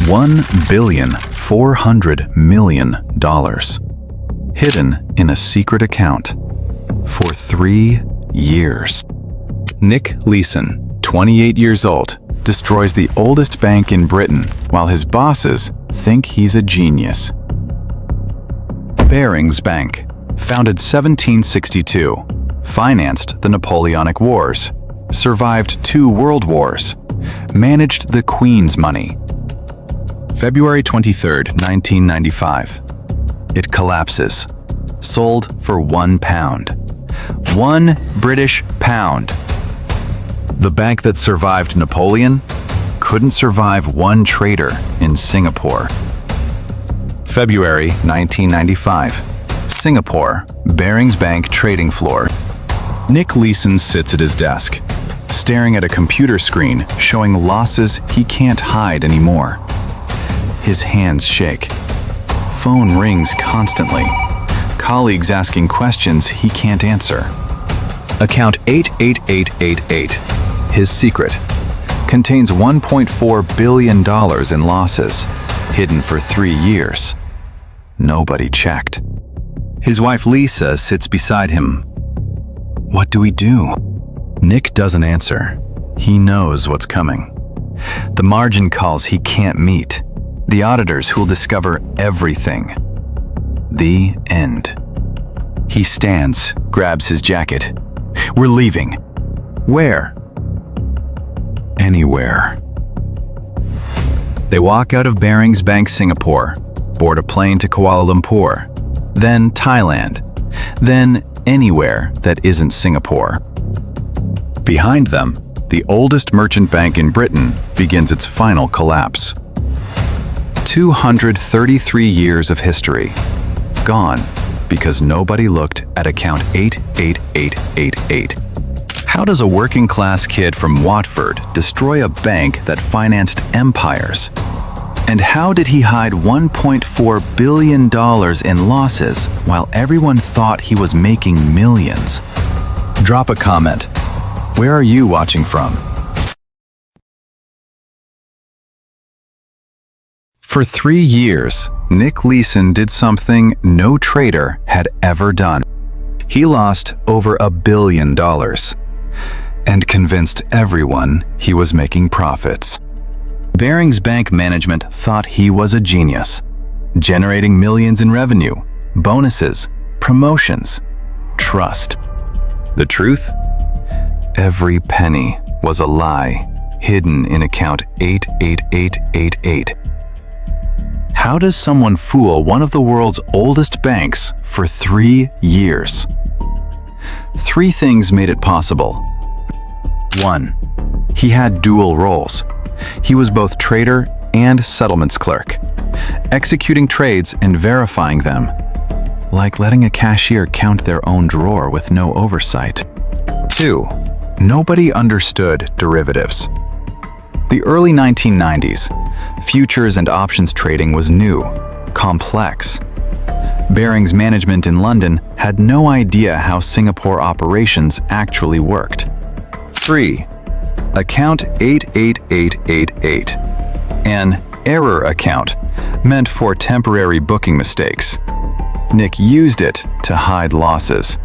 $1,400,000,000 hidden in a secret account for 3 years. Nick Leeson, 28 years old, destroys the oldest bank in Britain while his bosses think he's a genius. Barings Bank, founded 1762, financed the Napoleonic Wars, survived 2 world wars, managed the Queen's money. February 23, 1995. It collapses. Sold for £1. £1. The bank that survived Napoleon couldn't survive one traitor in Singapore. February 1995. Singapore, Barings Bank trading floor. Nick Leeson sits at his desk, staring at a computer screen showing losses he can't hide anymore. His hands shake. Phone rings constantly. Colleagues asking questions he can't answer. Account 88888, his secret, contains $1.4 billion in losses, hidden for 3 years. Nobody checked. His wife Lisa sits beside him. What do we do? Nick doesn't answer. He knows what's coming. The margin calls he can't meet. The auditors who'll discover everything. The end. He stands, grabs his jacket. We're leaving. Where? Anywhere. They walk out of Barings Bank, Singapore, board a plane to Kuala Lumpur, then Thailand, then anywhere that isn't Singapore. Behind them, the oldest merchant bank in Britain begins its final collapse. 233 years of history, gone because nobody looked at account 88888. How does a working-class kid from Watford destroy a bank that financed empires? And how did he hide $1.4 billion in losses while everyone thought he was making millions? Drop a comment. Where are you watching from? For 3 years, Nick Leeson did something no trader had ever done. He lost over $1 billion and convinced everyone he was making profits. Barings Bank management thought he was a genius, generating millions in revenue, bonuses, promotions, trust. The truth? Every penny was a lie, hidden in account 88888. How does someone fool one of the world's oldest banks for 3 years? 3 things made it possible. 1. He had dual roles. He was both trader and settlements clerk, executing trades and verifying them, like letting a cashier count their own drawer with no oversight. 2. Nobody understood derivatives. The early 1990s, futures and options trading was new, complex. Barings management in London had no idea how Singapore operations actually worked. 3. Account 88888, an error account meant for temporary booking mistakes. Nick used it to hide losses.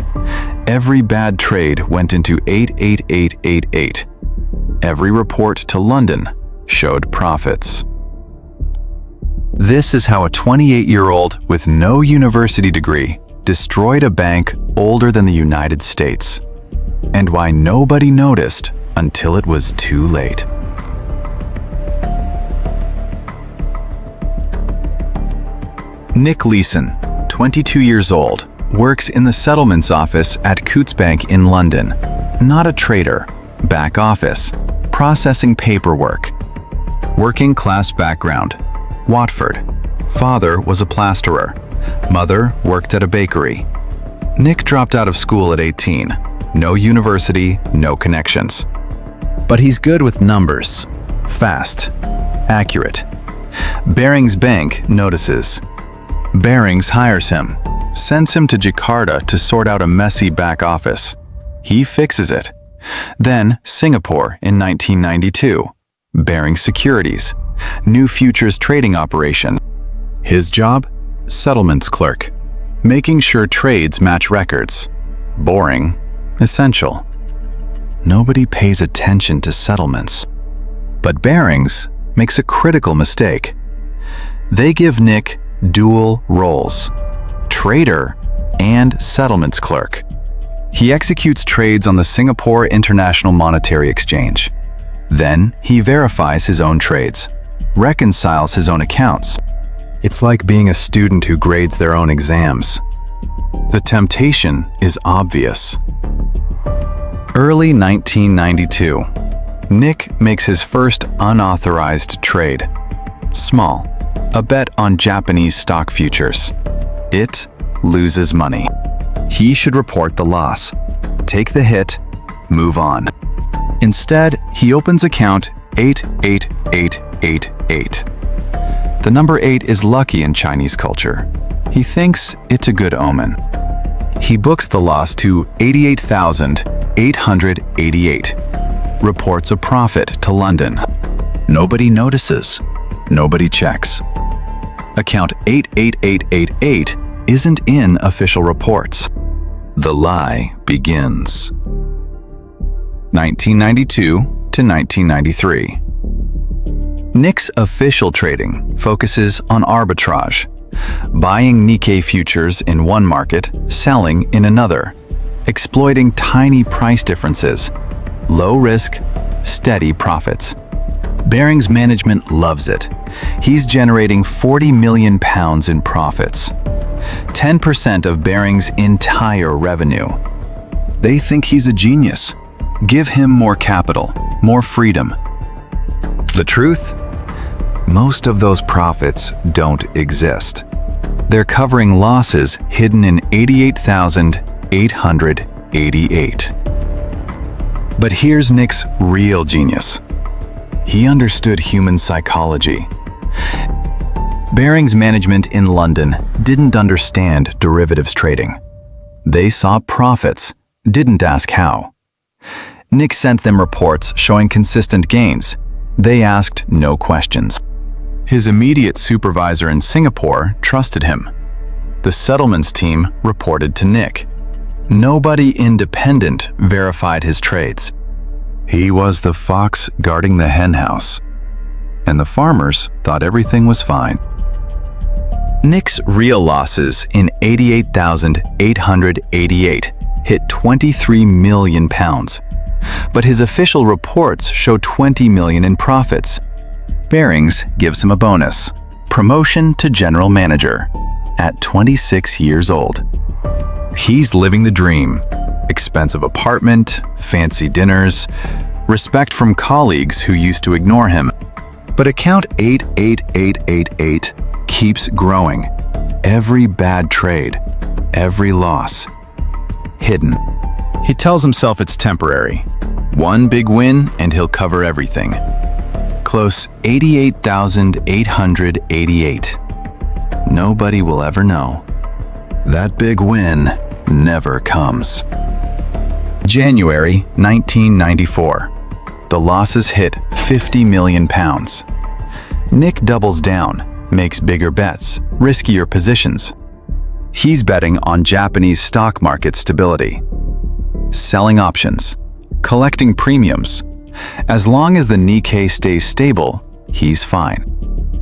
Every bad trade went into 88888. Every report to London showed profits. This is how a 28-year-old with no university degree destroyed a bank older than the United States, and why nobody noticed until it was too late. Nick Leeson, 22 years old, works in the settlements office at Coutts Bank in London. Not a trader, back office, processing paperwork. Working class background, Watford. Father was a plasterer. Mother worked at a bakery. Nick dropped out of school at 18. No university, no connections. But he's good with numbers. Fast. Accurate. Barings Bank notices. Barings hires him, sends him to Jakarta to sort out a messy back office. He fixes it. Then Singapore in 1992. Barings Securities. new futures trading operation. His job? Settlements clerk, making sure trades match records. Boring, essential. Nobody pays attention to settlements. But Barings makes a critical mistake. They give Nick dual roles: trader and settlements clerk. He executes trades on the Singapore International Monetary Exchange. Then he verifies his own trades, reconciles his own accounts. It's like being a student who grades their own exams. The temptation is obvious. Early 1992, Nick makes his first unauthorized trade. Small, a bet on Japanese stock futures. It loses money. He should report the loss, take the hit, move on. Instead, he opens account 88888. The number 8 is lucky in Chinese culture. He thinks it's a good omen. He books the loss to 88,888. Reports a profit to London. Nobody notices. Nobody checks. Account 88888 isn't in official reports. The lie begins. 1992 to 1993. Nick's official trading focuses on arbitrage, buying Nikkei futures in one market, selling in another, exploiting tiny price differences, low risk, steady profits. Barings management loves it. He's generating £40 million in profits, 10% of Barings' entire revenue. They think he's a genius. Give him more capital, more freedom. The truth? Most of those profits don't exist. They're covering losses hidden in 88,888. But here's Nick's real genius. He understood human psychology. Barings management in London didn't understand derivatives trading. They saw profits, didn't ask how. Nick sent them reports showing consistent gains. They asked no questions. His immediate supervisor in Singapore trusted him. The settlements team reported to Nick. Nobody independent verified his trades. He was the fox guarding the henhouse, and the farmers thought everything was fine. Nick's real losses in 88,888 hit £23 million, but his official reports show $20 million in profits. Barings gives him a bonus, promotion to general manager, at 26 years old. He's living the dream. Expensive apartment, fancy dinners, respect from colleagues who used to ignore him. But account 88888 keeps growing. Every bad trade, every loss, hidden. He tells himself it's temporary. One big win and he'll cover everything. Close 88,888. Nobody will ever know. That big win never comes. January 1994. The losses hit £50 million. Nick doubles down, makes bigger bets, riskier positions. He's betting on Japanese stock market stability, selling options, collecting premiums. As long as the Nikkei stays stable, he's fine.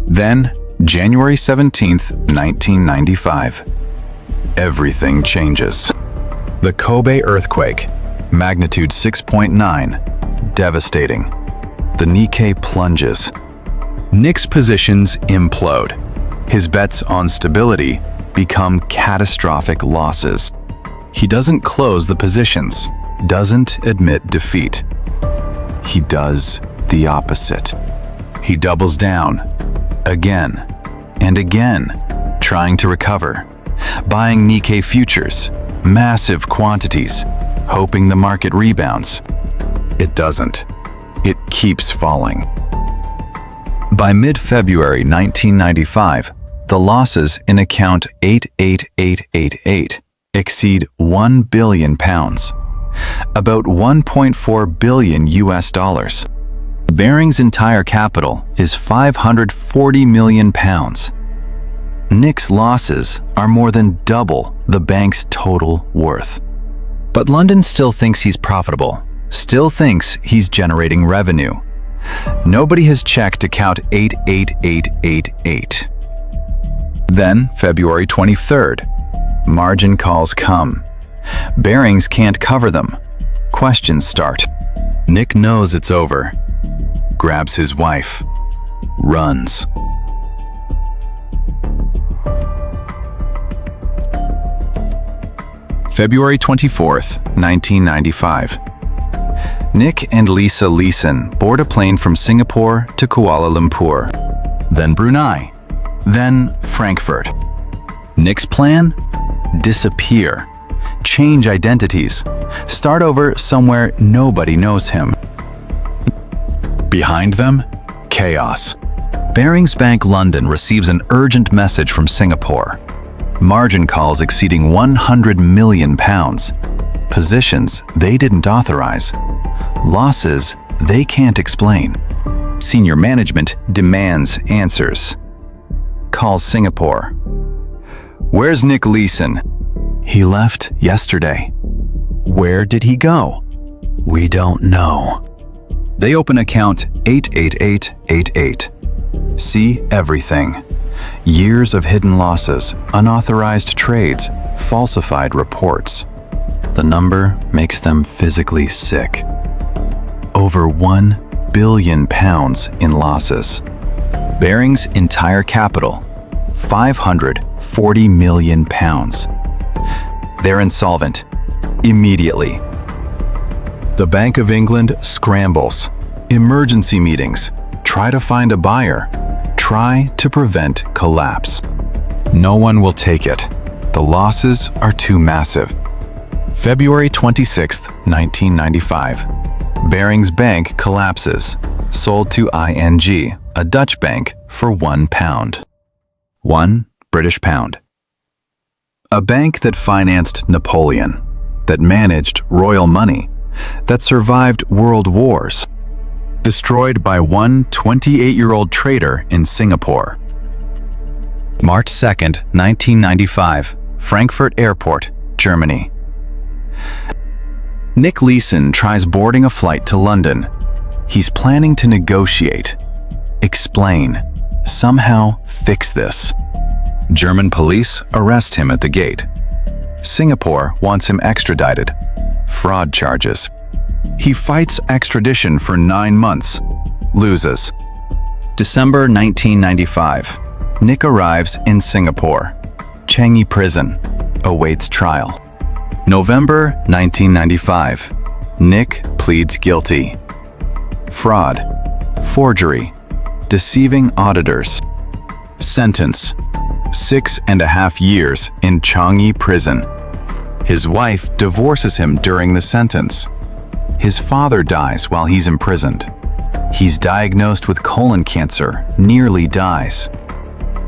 Then, January 17th, 1995. Everything changes. The Kobe earthquake, magnitude 6.9, devastating. The Nikkei plunges. Nick's positions implode. His bets on stability become catastrophic losses. He doesn't close the positions, doesn't admit defeat. He does the opposite. He doubles down, again and again, trying to recover, buying Nikkei futures, massive quantities, hoping the market rebounds. It doesn't. It keeps falling. By mid-February 1995, the losses in account 88888 exceed £1 billion, about $1.4 billion US. Barings' entire capital is £540 million. Nick's losses are more than double the bank's total worth. But London still thinks he's profitable, still thinks he's generating revenue. Nobody has checked account 88888. Then, February 23rd, margin calls come. Barings can't cover them. Questions start. Nick knows it's over. Grabs his wife. Runs. February 24th, 1995. Nick and Lisa Leeson board a plane from Singapore to Kuala Lumpur, then Brunei, then Frankfurt. Nick's plan? Disappear. Change identities. Start over somewhere nobody knows him. Behind them, chaos. Barings Bank London receives an urgent message from Singapore. Margin calls exceeding £100 million. Positions they didn't authorize. Losses they can't explain. Senior management demands answers. Calls Singapore. Where's Nick Leeson? He left yesterday. Where did he go? We don't know. They open account 88888. See everything. Years of hidden losses, unauthorized trades, falsified reports. The number makes them physically sick. Over £1 billion in losses. Barings' entire capital, £540 million. They're insolvent. Immediately. The Bank of England scrambles. Emergency meetings. Try to find a buyer. Try to prevent collapse. No one will take it. The losses are too massive. February 26, 1995. Barings Bank collapses. Sold to ING, a Dutch bank, for £1. 1 British pound. A bank that financed Napoleon, that managed royal money, that survived world wars. Destroyed by one 28-year-old trader in Singapore. March 2, 1995, Frankfurt Airport, Germany. Nick Leeson tries boarding a flight to London. He's planning to negotiate, explain, somehow fix this. German police arrest him at the gate. Singapore wants him extradited. Fraud charges. He fights extradition for 9 months. Loses. December 1995. Nick arrives in Singapore. Changi Prison. Awaits trial. November 1995. Nick pleads guilty. Fraud. Forgery. Deceiving auditors. Sentence. 6.5 years in Changi Prison. His wife divorces him during the sentence. His father dies while he's imprisoned. He's diagnosed with colon cancer, nearly dies.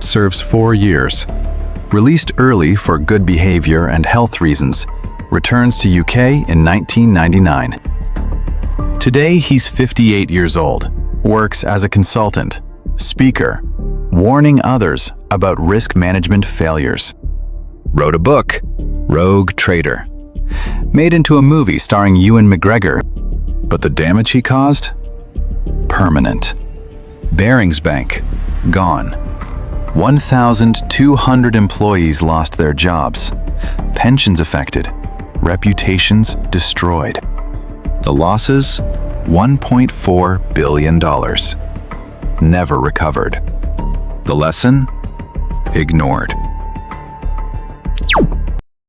Serves 4 years. Released early for good behavior and health reasons. Returns to UK in 1999. Today he's 58 years old. Works as a consultant, speaker, warning others about risk management failures. Wrote a book, Rogue Trader. Made into a movie starring Ewan McGregor. But the damage he caused? Permanent. Barings Bank, gone. 1,200 employees lost their jobs. Pensions affected. Reputations destroyed. The losses? $1.4 billion. Never recovered. The lesson? Ignored.